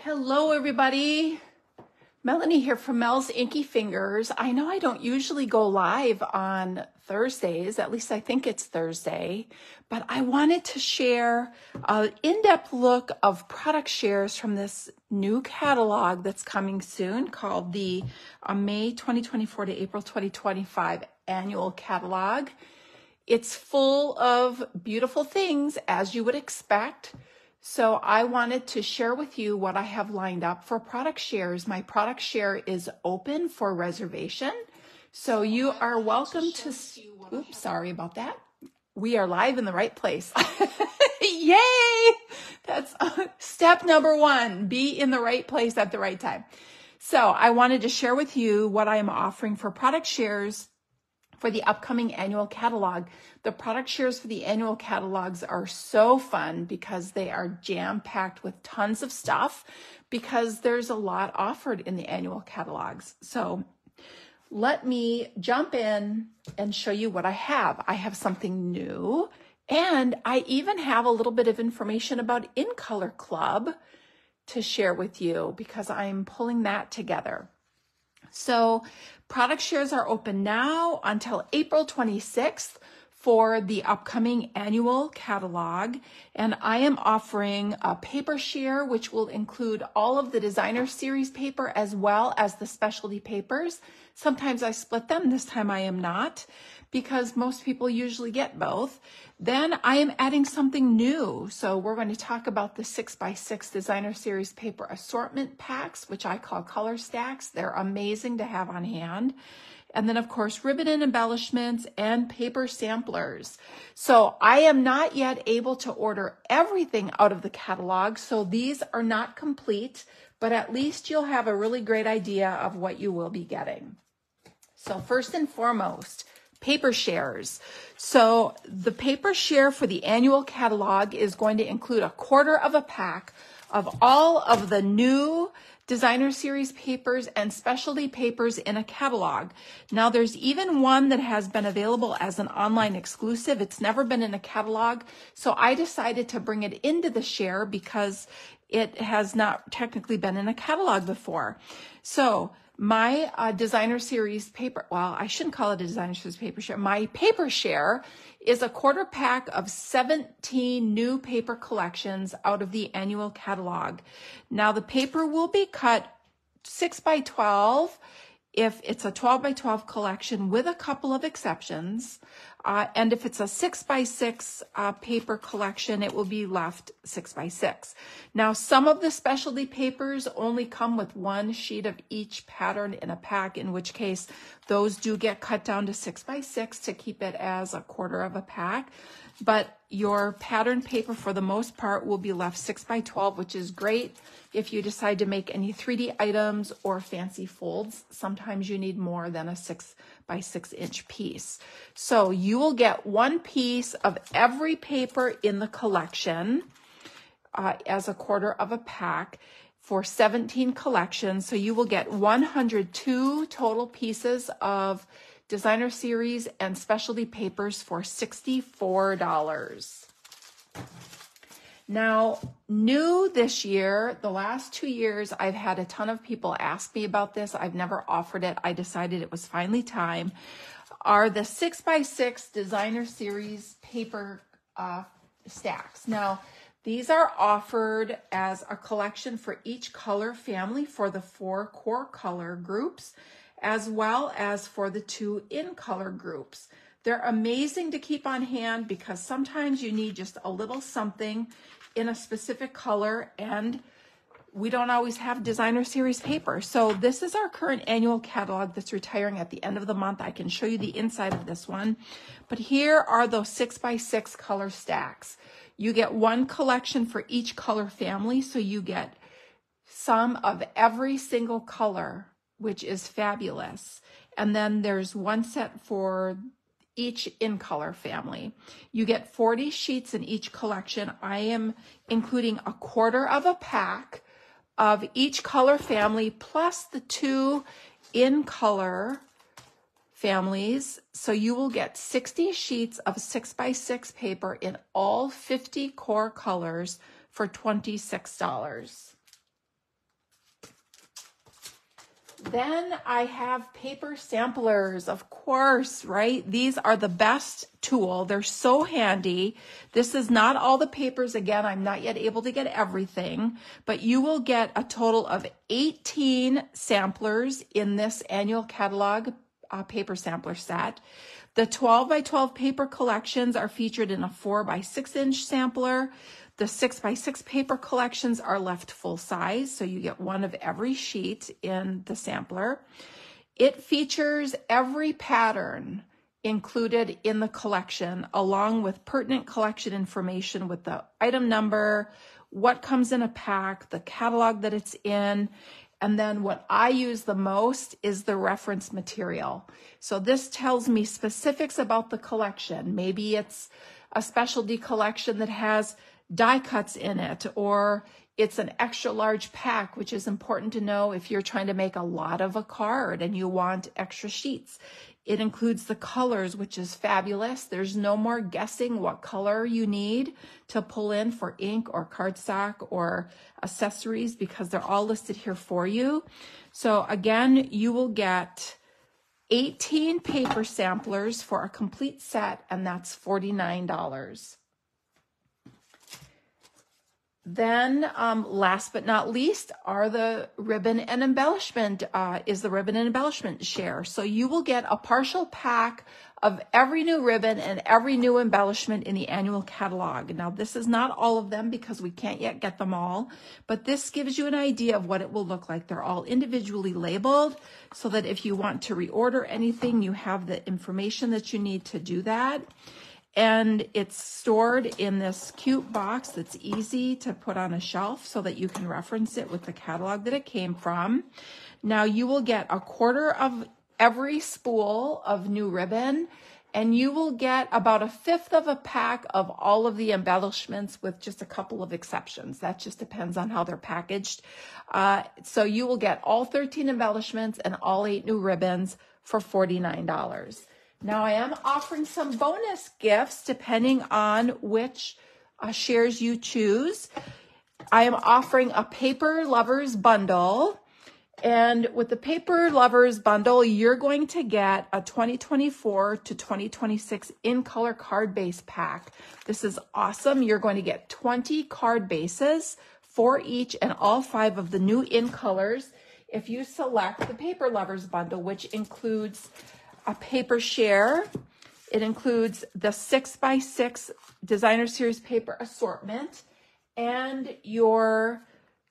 Hello, everybody. Melanie here from Mel's Inky Fingers. I know I don't usually go live on Thursdays, at least I think it's Thursday, but I wanted to share an in-depth look of product shares from this new catalog that's coming soon called the May 2024 to April 2025 annual catalog. It's full of beautiful things, as you would expect. So I wanted to share with you what I have lined up for product shares. My product share is open for reservation. So you are welcome to, oops, sorry about that. We are live in the right place. Yay! That's step number one, be in the right place at the right time. So I wanted to share with you what I am offering for product shares for the upcoming annual catalog. The product shares for the annual catalogs are so fun because they are jam-packed with tons of stuff because there's a lot offered in the annual catalogs. So let me jump in and show you what I have. I have something new, and I even have a little bit of information about In Color Club to share with you because I'm pulling that together. So product shares are open now until April 26th for the upcoming annual catalog. And I am offering a paper share, which will include all of the designer series paper as well as the specialty papers. Sometimes I split them. This time I am not, because most people usually get both. Then I am adding something new. So we're going to talk about the 6x6 designer series paper assortment packs, which I call color stacks. They're amazing to have on hand. And then of course, ribbon and embellishments and paper samplers. So I am not yet able to order everything out of the catalog. So these are not complete, but at least you'll have a really great idea of what you will be getting. So first and foremost, paper shares. So the paper share for the annual catalog is going to include a quarter of a pack of all of the new designer series papers and specialty papers in a catalog. Now there's even one that has been available as an online exclusive. It's never been in a catalog. So I decided to bring it into the share because it has not technically been in a catalog before. So my designer series paper, well, I shouldn't call it a designer series paper share. My paper share is a quarter pack of 17 new paper collections out of the annual catalog. Now the paper will be cut 6x12 if it's a 12x12 collection with a couple of exceptions. And if it's a 6x6 paper collection, it will be left 6x6. Now, some of the specialty papers only come with one sheet of each pattern in a pack, in which case those do get cut down to 6x6 to keep it as a quarter of a pack. But your pattern paper, for the most part, will be left 6x12, which is great if you decide to make any 3D items or fancy folds. Sometimes you need more than a 6x6 inch piece. So you will get one piece of every paper in the collection as a quarter of a pack for 17 collections. So you will get 102 total pieces of designer series and specialty papers for $64. Now, new this year, the last 2 years, I've had a ton of people ask me about this. I've never offered it. I decided it was finally time. Are the 6x6 designer series paper stacks. Now, these are offered as a collection for each color family for the 4 core color groups, as well as for the 2 in color groups. They're amazing to keep on hand because sometimes you need just a little something in a specific color, and we don't always have designer series paper. So this is our current annual catalog that's retiring at the end of the month. I can show you the inside of this one, but here are those 6x6 color stacks. You get one collection for each color family, so you get some of every single color, which is fabulous. And then there's one set for each in color family. You get 40 sheets in each collection. I am including a quarter of a pack of each color family plus the 2 in color families. So you will get 60 sheets of 6x6 paper in all 50 core colors for $26. Then I have paper samplers, of course, right? These are the best tool. They're so handy. This is not all the papers. Again, I'm not yet able to get everything, but you will get a total of 18 samplers in this annual catalog paper sampler set. The 12 by 12 paper collections are featured in a 4 by 6 inch sampler. The 6 by 6 paper collections are left full size, so you get one of every sheet in the sampler. It features every pattern included in the collection, along with pertinent collection information with the item number, what comes in a pack, the catalog that it's in, and then what I use the most is the reference material. So this tells me specifics about the collection. Maybe it's a specialty collection that has die cuts in it, or it's an extra large pack, which is important to know if you're trying to make a lot of a card and you want extra sheets. It includes the colors, which is fabulous. There's no more guessing what color you need to pull in for ink or cardstock or accessories, because they're all listed here for you. So again, you will get 18 paper samplers for a complete set, and that's $49. Then last but not least are the ribbon and embellishment, is the ribbon and embellishment share. So you will get a partial pack of every new ribbon and every new embellishment in the annual catalog. Now this is not all of them because we can't yet get them all, but this gives you an idea of what it will look like. They're all individually labeled so that if you want to reorder anything, you have the information that you need to do that. And it's stored in this cute box that's easy to put on a shelf so that you can reference it with the catalog that it came from. Now you will get a quarter of every spool of new ribbon, and you will get about 1/5 of a pack of all of the embellishments, with just a couple of exceptions. That just depends on how they're packaged. So you will get all 13 embellishments and all 8 new ribbons for $49. Now I am offering some bonus gifts depending on which shares you choose. I am offering a Paper Lovers bundle. And with the Paper Lovers bundle, you're going to get a 2024 to 2026 in color card base pack. This is awesome. You're going to get 20 card bases, 4 each, and all 5 of the new in colors if you select the Paper Lovers bundle, which includes a paper share. It includes the 6 by 6 designer series paper assortment and your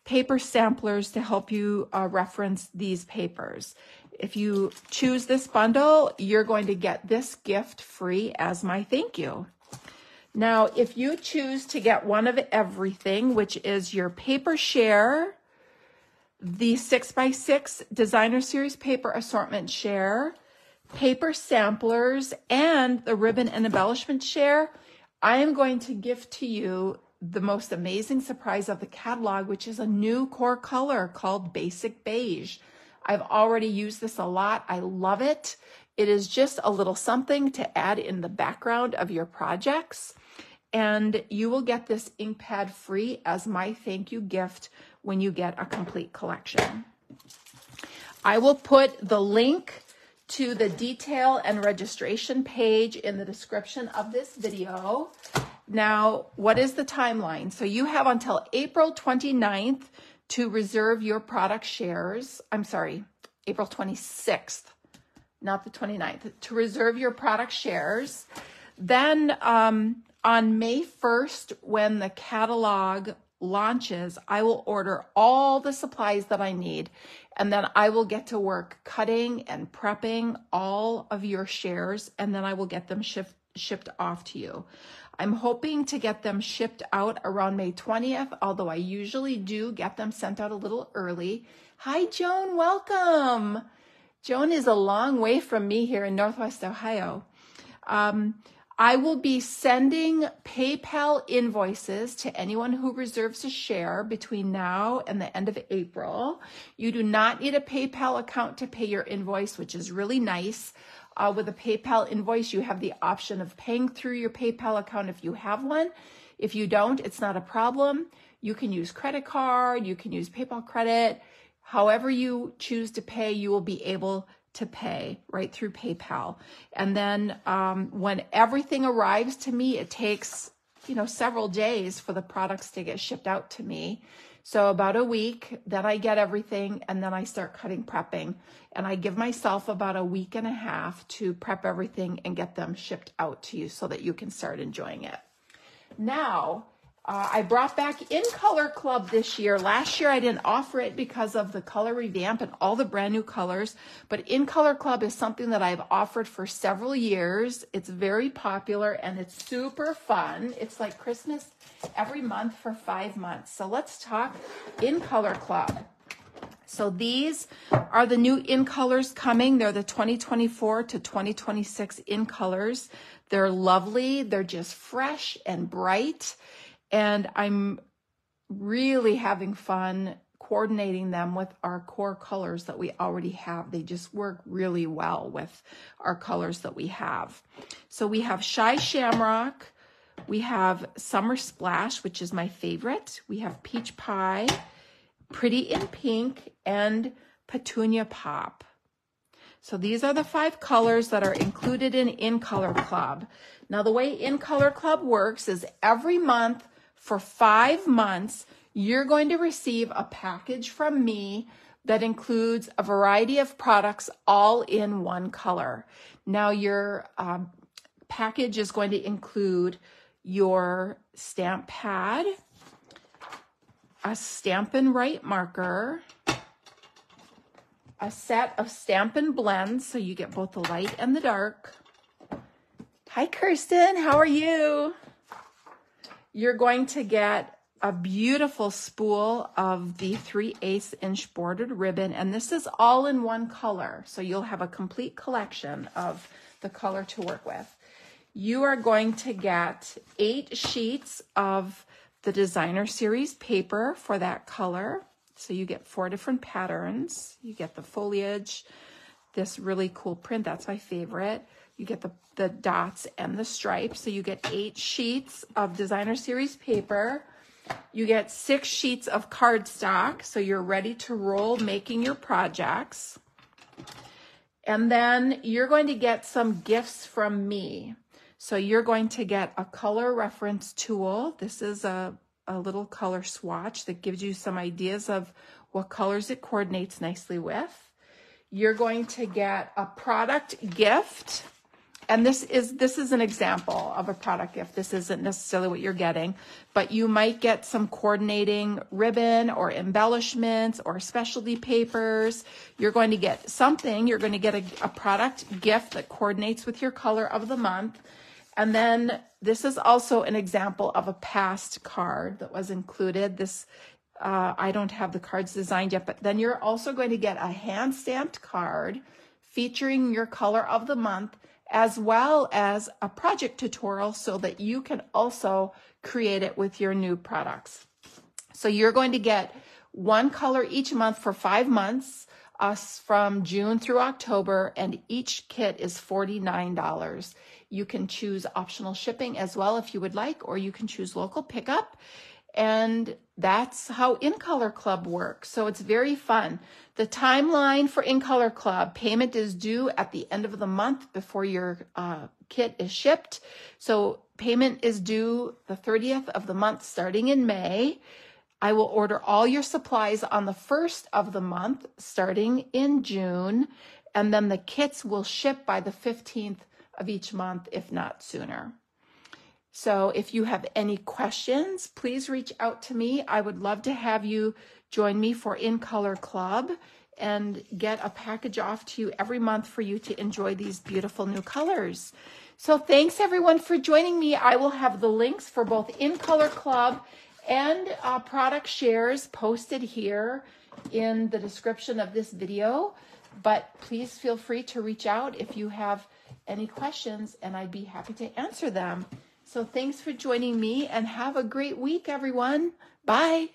paper samplers to help you reference these papers. If you choose this bundle, you're going to get this gift free as my thank you. Now, if you choose to get one of everything, which is your paper share, the 6 by 6 designer series paper assortment share, paper samplers, and the ribbon and embellishment share, I am going to gift to you the most amazing surprise of the catalog, which is a new core color called Basic Beige. I've already used this a lot. I love it. It is just a little something to add in the background of your projects. And you will get this ink pad free as my thank you gift when you get a complete collection. I will put the link to the detail and registration page in the description of this video. Now, what is the timeline? So you have until April 29th to reserve your product shares. I'm sorry, April 26th, not the 29th, to reserve your product shares. Then on May 1st, when the catalog launches, I will order all the supplies that I need, and then I will get to work cutting and prepping all of your shares, and then I will get them shipped off to you. I'm hoping to get them shipped out around May 20th, although I usually do get them sent out a little early. Hi, Joan, welcome. Joan is a long way from me here in Northwest Ohio. I will be sending PayPal invoices to anyone who reserves a share between now and the end of April. You do not need a PayPal account to pay your invoice, which is really nice. With a PayPal invoice, you have the option of paying through your PayPal account if you have one. If you don't, it's not a problem. You can use credit card, you can use PayPal credit, However you choose to pay, you will be able to pay right through PayPal. And then when everything arrives to me, it takes, several days for the products to get shipped out to me. So about a week, then I get everything, and then I start cutting prepping. And I give myself about a week and a half to prep everything and get them shipped out to you so that you can start enjoying it. Now, I brought back In Color Club this year. Last year I didn't offer it because of the color revamp and all the brand new colors, but In Color Club is something that I've offered for several years. It's very popular and it's super fun. It's like Christmas every month for 5 months. So let's talk In Color Club. So these are the new In Colors coming. They're the 2024 to 2026 In Colors. They're lovely. They're just fresh and bright. And I'm really having fun coordinating them with our core colors that we already have. They just work really well with our colors that we have. So we have Shy Shamrock. We have Summer Splash, which is my favorite. We have Peach Pie, Pretty in Pink, and Petunia Pop. So these are the 5 colors that are included in Color Club. Now the way In Color Club works is every month for 5 months, you're going to receive a package from me that includes a variety of products all in one color. Now your package is going to include your stamp pad, a Stampin' Right marker, a set of Stampin' blends, so you get both the light and the dark. Hi, Kirsten, how are you? You're going to get a beautiful spool of the 3/8 inch bordered ribbon, and this is all in one color, so you'll have a complete collection of the color to work with. You are going to get 8 sheets of the designer series paper for that color. So you get 4 different patterns. You get the foliage, this really cool print, that's my favorite. You get the dots and the stripes. So you get 8 sheets of designer series paper. You get 6 sheets of cardstock. So you're ready to roll making your projects. And then you're going to get some gifts from me. So you're going to get a color reference tool. This is a little color swatch that gives you some ideas of what colors it coordinates nicely with. You're going to get a product gift. And this is an example of a product gift. This isn't necessarily what you're getting, but you might get some coordinating ribbon or embellishments or specialty papers. You're going to get something. You're going to get a product gift that coordinates with your color of the month. And then this is also an example of a past card that was included. This, I don't have the cards designed yet, but then you're also going to get a hand-stamped card featuring your color of the month, as well as a project tutorial so that you can also create it with your new products. So you're going to get 1 color each month for 5 months, from June through October, and each kit is $49. You can choose optional shipping as well if you would like, or you can choose local pickup. And that's how In Color Club works. So it's very fun. The timeline for In Color Club, payment is due at the end of the month before your kit is shipped. So payment is due the 30th of the month starting in May. I will order all your supplies on the 1st of the month starting in June. And then the kits will ship by the 15th of each month, if not sooner. So if you have any questions, please reach out to me. I would love to have you join me for In Color Club and get a package off to you every month for you to enjoy these beautiful new colors. So thanks everyone for joining me. I will have the links for both In Color Club and product shares posted here in the description of this video. But please feel free to reach out if you have any questions, and I'd be happy to answer them. So thanks for joining me, and have a great week, everyone. Bye.